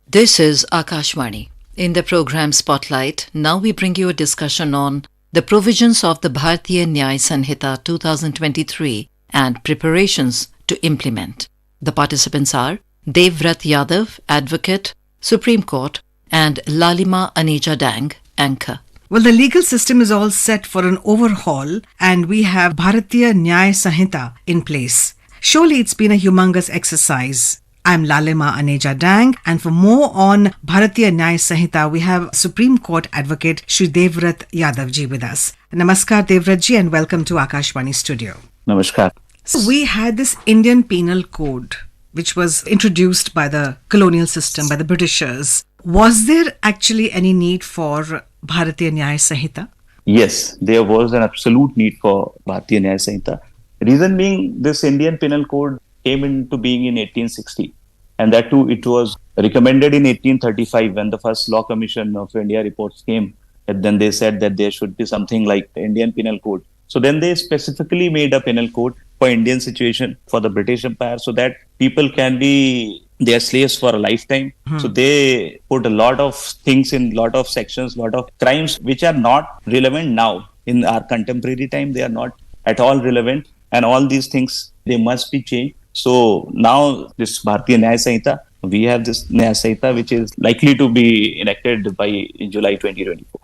This is Akashvani. In the program Spotlight, now we bring you a discussion on the provisions of the Bharatiya Nyaya Sanhita 2023 and preparations to implement. The participants are Devvrat Yadav, Advocate, Supreme Court, and Lalima Aneja Dang, Anchor. Well, the legal system is all set for an overhaul, and we have Bharatiya Nyaya Sanhita in place. Surely it's been a humongous exercise. I'm Lalima Aneja Dang, and for more on Bharatiya Nyaya Sanhita, we have Supreme Court Advocate Shri Devvrat Yadav ji with us. Namaskar Devvrat ji, and welcome to Akashvani Studio. Namaskar. So we had this Indian Penal Code, which was introduced by the colonial system, by the Britishers. Was there actually any need for Bharatiya Nyaya Sanhita? Yes, there was an absolute need for Bharatiya Nyaya Sanhita. Reason being, this Indian Penal Code came into being in 1860. And that too, it was recommended in 1835 when the first Law Commission of India reports came. And then they said that there should be something like the Indian Penal Code. So then they specifically made a penal code for Indian situation, for the British Empire, so that people can be their slaves for a lifetime. So they put a lot of things in, lot of sections, lot of crimes which are not relevant now. In our contemporary time, they are not at all relevant. And all these things, they must be changed. So now this Bharatiya Nyaya Sanhita, we have this Nyaya Sanhita which is likely to be enacted by in July 2024.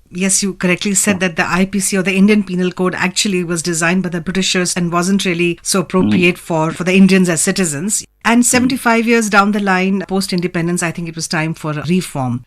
Yes, you correctly said that the IPC or the Indian Penal Code actually was designed by the Britishers and wasn't really so appropriate for the Indians as citizens. And 75 years down the line, post-independence, I think it was time for a reform.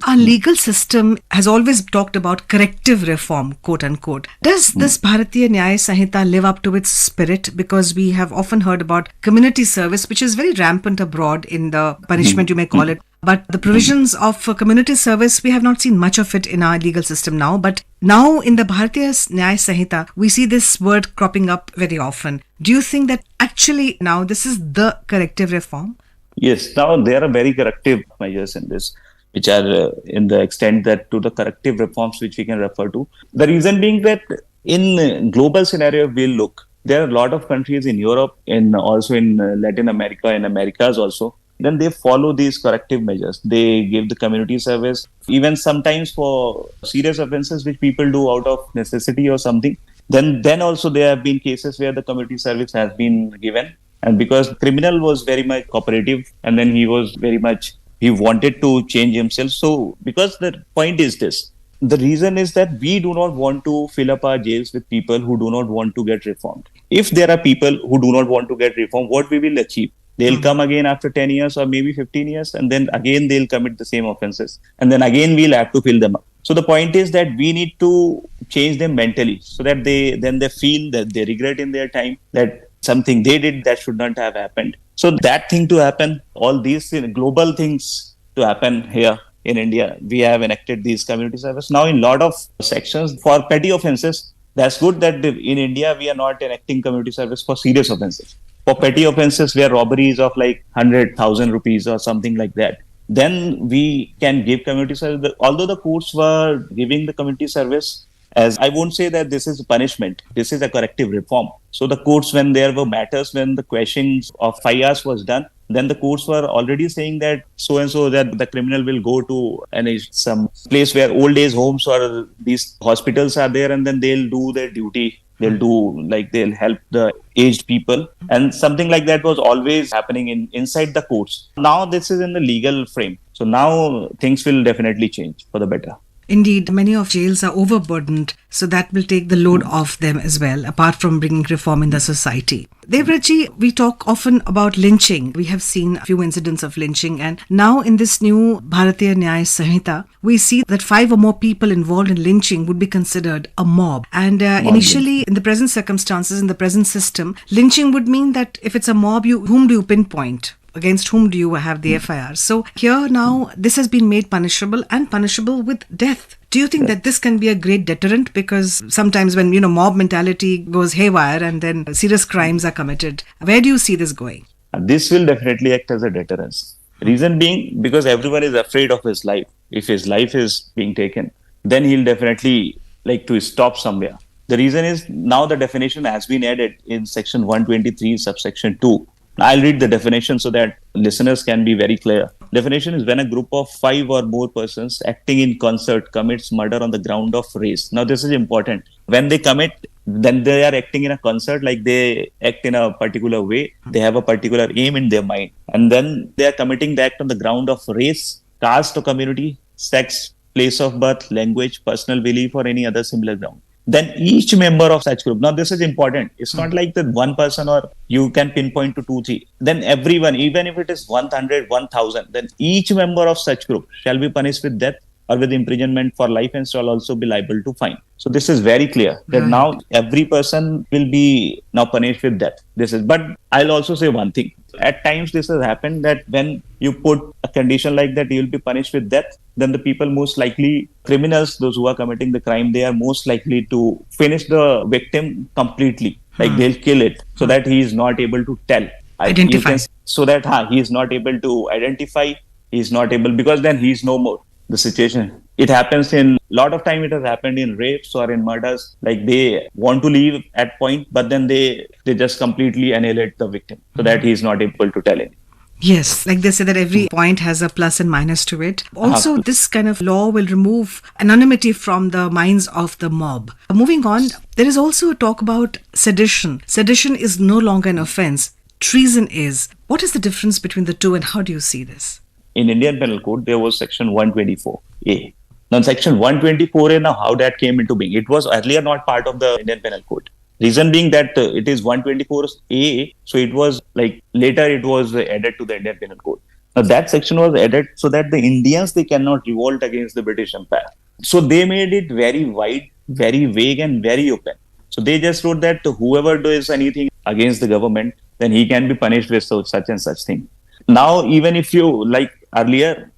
Our legal system has always talked about corrective reform, quote unquote. Does this Bharatiya Nyaya Sanhita live up to its spirit? Because we have often heard about community service, which is very rampant abroad in the punishment, you may call it. But the provisions of community service, we have not seen much of it in our legal system now. But now in the Bharatiya Nyaya Sanhita, we see this word cropping up very often. Do you think that actually now this is the corrective reform? Yes, now there are very corrective measures in this, which are in the extent that to the corrective reforms which we can refer to. The reason being that in global scenario, we'll look, there are a lot of countries in Europe and also in Latin America and Americas also. Then they follow these corrective measures. They give the community service, even sometimes for serious offenses which people do out of necessity or something. Then also there have been cases where the community service has been given. And because the criminal was very much cooperative and then he was very much, he wanted to change himself. So because the point is this, the reason is that we do not want to fill up our jails with people who do not want to get reformed. If there are people who do not want to get reformed, what we will achieve? They'll come again after 10 years or maybe 15 years and then again they'll commit the same offenses. And then again we'll have to fill them up. So the point is that we need to change them mentally so that they feel that they regret in their time that something they did that should not have happened. So that thing to happen, all these global things to happen here in India, we have enacted these community service. Now in lot of sections for petty offenses, that's good that in India we are not enacting community service for serious offenses. For petty offenses where robberies of like 100,000 rupees or something like that, then we can give community service. Although the courts were giving the community service, as I won't say that this is a punishment, this is a corrective reform. So the courts, when there were matters, when the questions of 5 hours was done, then the courts were already saying that so and so that the criminal will go to some place where old age homes or these hospitals are there, and then they'll do their duty. They'll help the aged people, and something like that was always happening inside the courts. Now this is in the legal frame. So now things will definitely change for the better. Indeed, many of jails are overburdened, so that will take the load off them as well, apart from bringing reform in the society. Devvratji, we talk often about lynching. We have seen a few incidents of lynching, and now in this new Bharatiya Nyaya Sanhita, we see that 5 or more people involved in lynching would be considered a mob. And initially, in the present circumstances, in the present system, lynching would mean that if it's a mob, whom do you pinpoint? Against whom do you have the FIR? So here now, this has been made punishable and punishable with death. Do you think that this can be a great deterrent? Because sometimes when, mob mentality goes haywire and then serious crimes are committed, where do you see this going? This will definitely act as a deterrence. Reason being, because everyone is afraid of his life. If his life is being taken, then he'll definitely like to stop somewhere. The reason is now the definition has been added in section 123, subsection 2. I'll read the definition so that listeners can be very clear. definition is when a group of 5 or more persons acting in concert commits murder on the ground of race. Now, this is important. When they commit, then they are acting in a concert, like they act in a particular way. They have a particular aim in their mind. And then they are committing the act on the ground of race, caste or community, sex, place of birth, language, personal belief, or any other similar ground. Then each member of such group, now this is important. It's not like that one person or you can pinpoint to 2, 3. Then everyone, even if it is 100, 1,000, then each member of such group shall be punished with death or with imprisonment for life and shall also be liable to fine. So this is very clear that now every person will be now punished with death. But I'll also say one thing. At times this has happened that when you put a condition like that, you will be punished with death, then the people most likely, criminals, those who are committing the crime, they are most likely to finish the victim completely. Like they'll kill it so that he is not able to tell. Identify. So that he is not able to identify, he is not able, because then he is no more. The situation. It happens in a lot of time. It has happened in rapes or in murders. Like they want to leave at point, but then they just completely annihilate the victim so that he is not able to tell anything. Yes, like they say that every point has a plus and minus to it. Also, this kind of law will remove anonymity from the minds of the mob. Moving on, there is also a talk about sedition. Sedition is no longer an offense. Treason is. What is the difference between the two and how do you see this? In Indian Penal Code, there was Section 124A. Now, Section 124A, now how that came into being? It was earlier not part of the Indian Penal Code. Reason being that it is 124A, so it was like later it was added to the Indian Penal Code. Now, that section was added so that the Indians, they cannot revolt against the British Empire. So they made it very wide, very vague and very open. So they just wrote that whoever does anything against the government, then he can be punished with such and such thing. Now, even if you, like earlier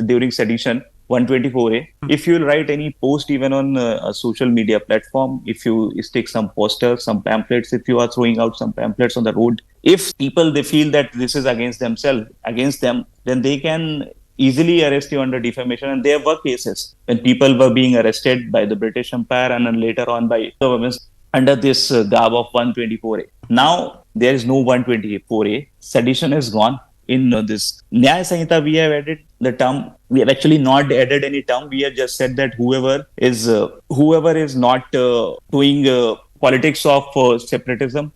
during sedition 124A, if you write any post even on a social media platform, if you stick some posters, some pamphlets, if you are throwing out some pamphlets on the road, if people, they feel that this is against them, then they can easily arrest you under defamation. And there were cases when people were being arrested by the British Empire and then later on by governments under this garb of 124A. Now, there is no 124A. Sedition is gone. In this Nyaya Sanhita, we have added the term. We have actually not added any term. We have just said that whoever is not doing politics of separatism,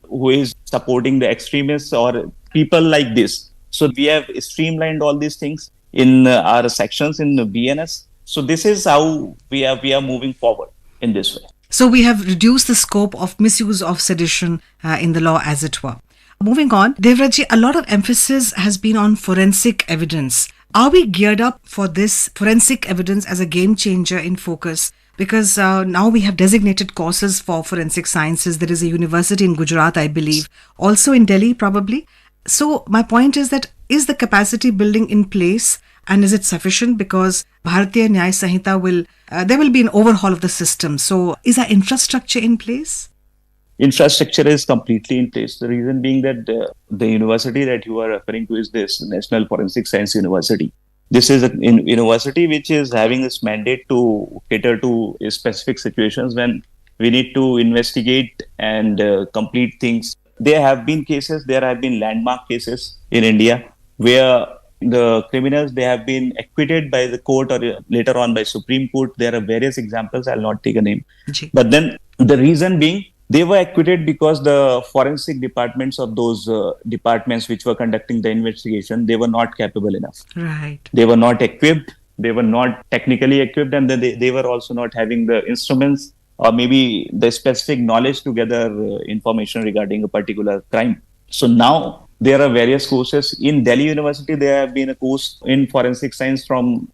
who is supporting the extremists or people like this. So we have streamlined all these things in our sections in the BNS. So this is how we are moving forward in this way. So we have reduced the scope of misuse of sedition in the law, as it were. Moving on, Devrajji, a lot of emphasis has been on forensic evidence. Are we geared up for this forensic evidence as a game changer in focus? Because now we have designated courses for forensic sciences. There is a university in Gujarat, I believe, also in Delhi probably. So my point is that is the capacity building in place and is it sufficient? Because Bharatiya Nyaya Sanhita there will be an overhaul of the system. So is our infrastructure in place? Infrastructure is completely in place. The reason being that the university that you are referring to is this National Forensic Science University. This is a university which is having this mandate to cater to specific situations when we need to investigate and complete things. There have been landmark cases in India where the criminals, they have been acquitted by the court or later on by Supreme Court. There are various examples. I'll not take a name. But then the reason being, they were acquitted because the forensic departments of those departments which were conducting the investigation, they were not capable enough. Right. They were not equipped. They were not technically equipped, and they were also not having the instruments or maybe the specific knowledge to gather information regarding a particular crime. So now there are various courses. In Delhi University, there have been a course in forensic science from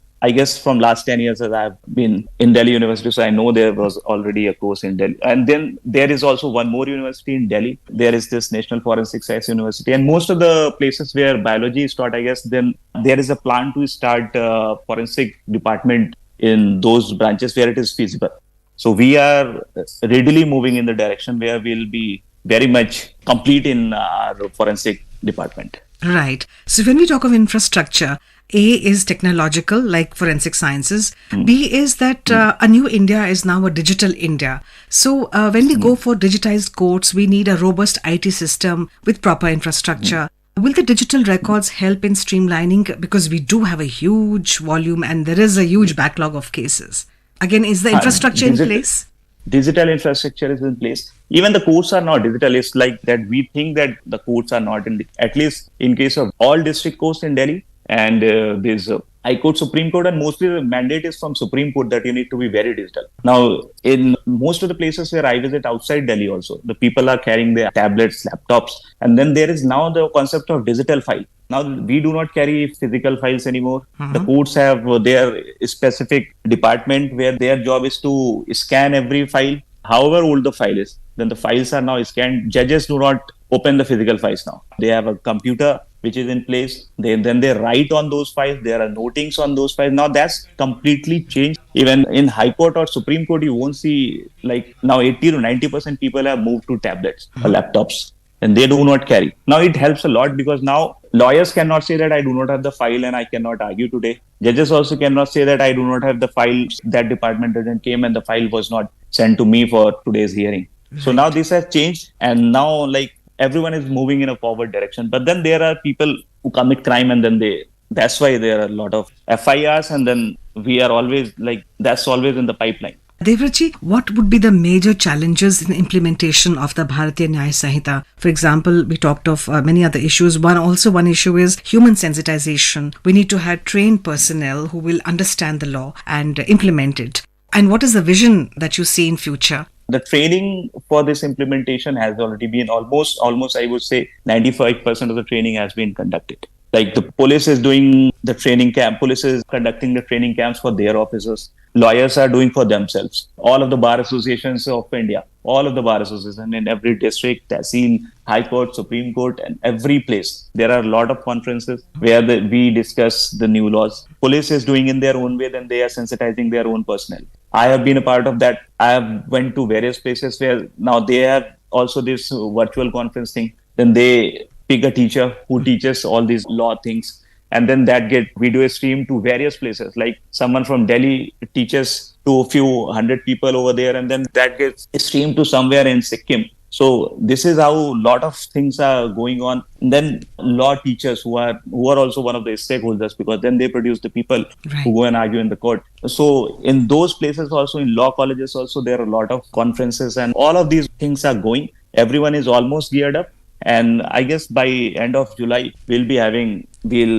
last 10 years as I've been in Delhi University. So I know there was already a course in Delhi. And then there is also one more university in Delhi. There is this National Forensic Science University. And most of the places where biology is taught, I guess, then there is a plan to start a forensic department in those branches where it is feasible. So we are readily moving in the direction where we'll be very much complete in our forensic department. Right. So when we talk of infrastructure, A is technological, like forensic sciences. B is that a new India is now a digital India. So when we go for digitized courts, we need a robust IT system with proper infrastructure. Will the digital records help in streamlining? Because we do have a huge volume and there is a huge backlog of cases. Again, is the infrastructure in place? Digital infrastructure is in place. Even the courts are not digital. It's like that we think that the courts are not at least in case of all district courts in Delhi and there's High Court, Supreme Court, and mostly the mandate is from Supreme Court that you need to be very digital. Now, in most of the places where I visit outside Delhi also, the people are carrying their tablets, laptops, and then there is now the concept of digital file. Now, we do not carry physical files anymore. The courts have their specific department where their job is to scan every file, however old the file is. Then the files are now scanned. Judges do not open the physical files now. They have a computer which is in place. Then they write on those files. There are notings on those files. Now that's completely changed. Even in High Court or Supreme Court, you won't see like now 80 to 90% people have moved to tablets or laptops and they do not carry. Now it helps a lot because now lawyers cannot say that I do not have the file and I cannot argue today. Judges also cannot say that I do not have the file. That department didn't came and the file was not sent to me for today's hearing. So now this has changed and now like everyone is moving in a forward direction. But then there are people who commit crime and then that's why there are a lot of FIRs and then we are always like, that's always in the pipeline. Devratji, what would be the major challenges in implementation of the Bharatiya Nyaya Sanhita? For example, we talked of many other issues. One issue is human sensitization. We need to have trained personnel who will understand the law and implement it. And what is the vision that you see in future? The training for this implementation has already been almost I would say 95% of the training has been conducted. Like the police is doing the training camp, police is conducting the training camps for their officers. Lawyers are doing for themselves. All of the bar associations of India, all of the bar associations in every district, Tehsil, High Court, Supreme Court, and every place. There are a lot of conferences where we discuss the new laws. Police is doing in their own way, then they are sensitizing their own personnel. I have been a part of that. I have went to various places where now they have also this virtual conference thing. Then they pick a teacher who teaches all these law things. And then that get video streamed to various places. Like someone from Delhi teaches to a few hundred people over there, and then that gets streamed to somewhere in Sikkim. So this is how a lot of things are going on. And then law teachers who are also one of the stakeholders because then they produce the people who go and argue in the court. So in those places also, in law colleges also, there are a lot of conferences and all of these things are going. Everyone is almost geared up. And I guess by end of July, we'll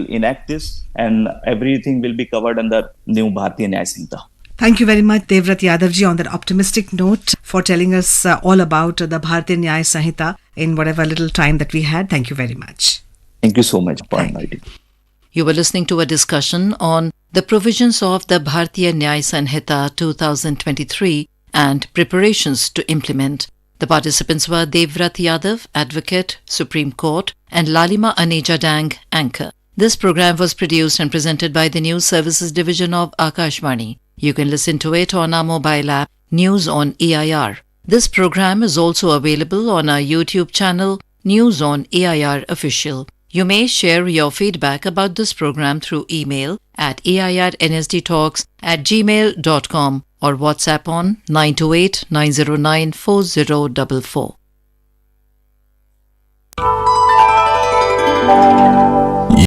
enact this and everything will be covered under new Bharatiya Nyaya Sanhita. Thank you very much, Devrat Yadavji, on that optimistic note for telling us all about the Bharatiya Nyaya Sanhita in whatever little time that we had. Thank you very much. Thank you so much for inviting. You were listening to a discussion on the provisions of the Bharatiya Nyaya Sanhita 2023 and preparations to implement. The participants were Devrat Yadav, Advocate, Supreme Court, and Lalima Aneja Dang, Anchor. This program was produced and presented by the News Services Division of Akashvani. You can listen to it on our mobile app, News on AIR. This program is also available on our YouTube channel, News on AIR Official. You may share your feedback about this program through email at airnsdtalks@gmail.com or WhatsApp on 928 909 4044.